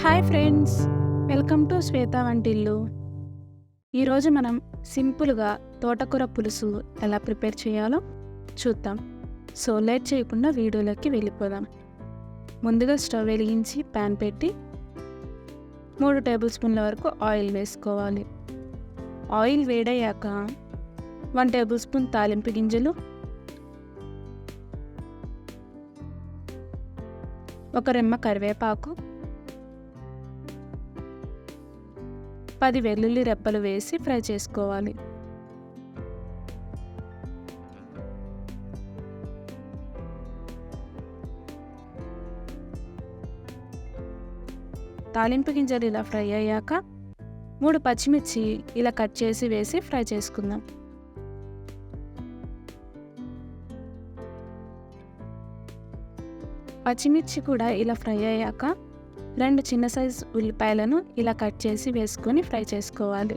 Hi friends, welcome to శ్వేత వంటిల్లు. ఈరోజు మనం సింపుల్గా తోటకూర పులుసు ఎలా ప్రిపేర్ చేయాలో చూద్దాం. సో లేట్ చేయకుండా వీడియోలోకి వెళ్ళిపోదాం. ముందుగా స్టవ్ వెలిగించి ప్యాన్ పెట్టి 3 టేబుల్ స్పూన్ల వరకు ఆయిల్ వేసుకోవాలి. ఆయిల్ వేడయ్యాక 1 టేబుల్ స్పూన్ తాలింపు గింజలు, 1 రెమ్మ కరివేపాకు, 10 వెల్లుల్లి రెబ్బలు వేసి ఫ్రై చేసుకోవాలి. తాలింపు గింజలు ఇలా ఫ్రై అయ్యాక 3 పచ్చిమిర్చి ఇలా కట్ చేసి వేసి ఫ్రై చేసుకుందాం. పచ్చిమిర్చి కూడా ఇలా ఫ్రై అయ్యాక 2 చిన్న సైజు ఉల్లిపాయలను ఇలా కట్ చేసి వేసుకొని ఫ్రై చేసుకోవాలి.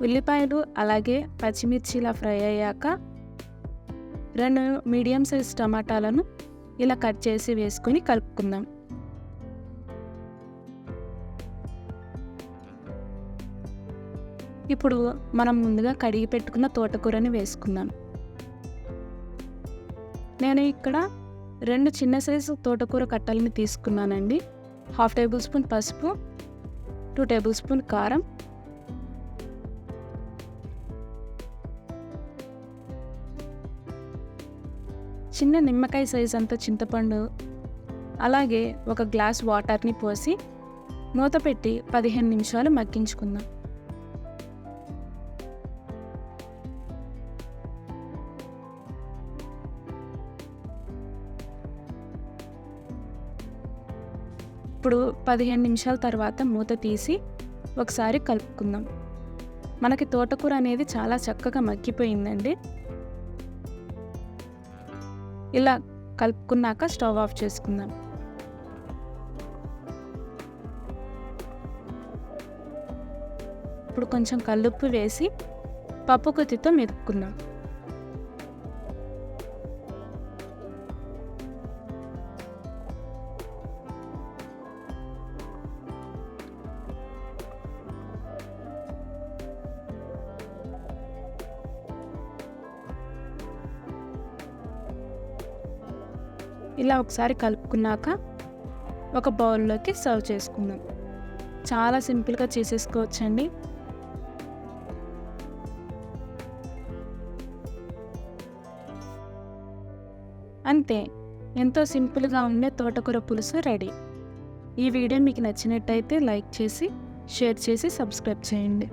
ఉల్లిపాయలు అలాగే పచ్చిమిర్చి ఇలా ఫ్రై అయ్యాక 2 మీడియం సైజ్ టమాటాలను ఇలా కట్ చేసి వేసుకొని కలుపుకుందాం. ఇప్పుడు మనం ముందుగా కడిగి పెట్టుకున్న తోటకూరని వేసుకుందాం. నేను ఇక్కడ 2 చిన్న సైజు తోటకూర కట్టలని తీసుకున్నానండి. 1/2 టేబుల్ స్పూన్ పసుపు, 2 టేబుల్ స్పూన్ కారం, చిన్న నిమ్మకాయ సైజ్ అంత చింతపండు, అలాగే 1 గ్లాస్ వాటర్ని పోసి మూత పెట్టి 15 నిమిషాలు మగ్గించుకుందాం. ఇప్పుడు 15 నిమిషాల తర్వాత మూత తీసి ఒకసారి కలుపుకుందాం. మనకి తోటకూర అనేది చాలా చక్కగా మగ్గిపోయిందండి. ఇలా కలుపుకున్నాక స్టవ్ ఆఫ్ చేసుకుందాం. ఇప్పుడు కొంచెం కల్లుప్పు వేసి పప్పు గుత్తితో మెదుపుకుందాం. ఇలా ఒకసారి కలుపుకున్నాక ఒక బౌల్లోకి సర్వ్ చేసుకుందాం. చాలా సింపుల్గా చేసేసుకోవచ్చండి. అంతే, ఎంతో సింపుల్గా ఉండే తోటకూర పులుసు రెడీ. ఈ వీడియో మీకు నచ్చినట్టయితే లైక్ చేసి, షేర్ చేసి, సబ్స్క్రైబ్ చేయండి.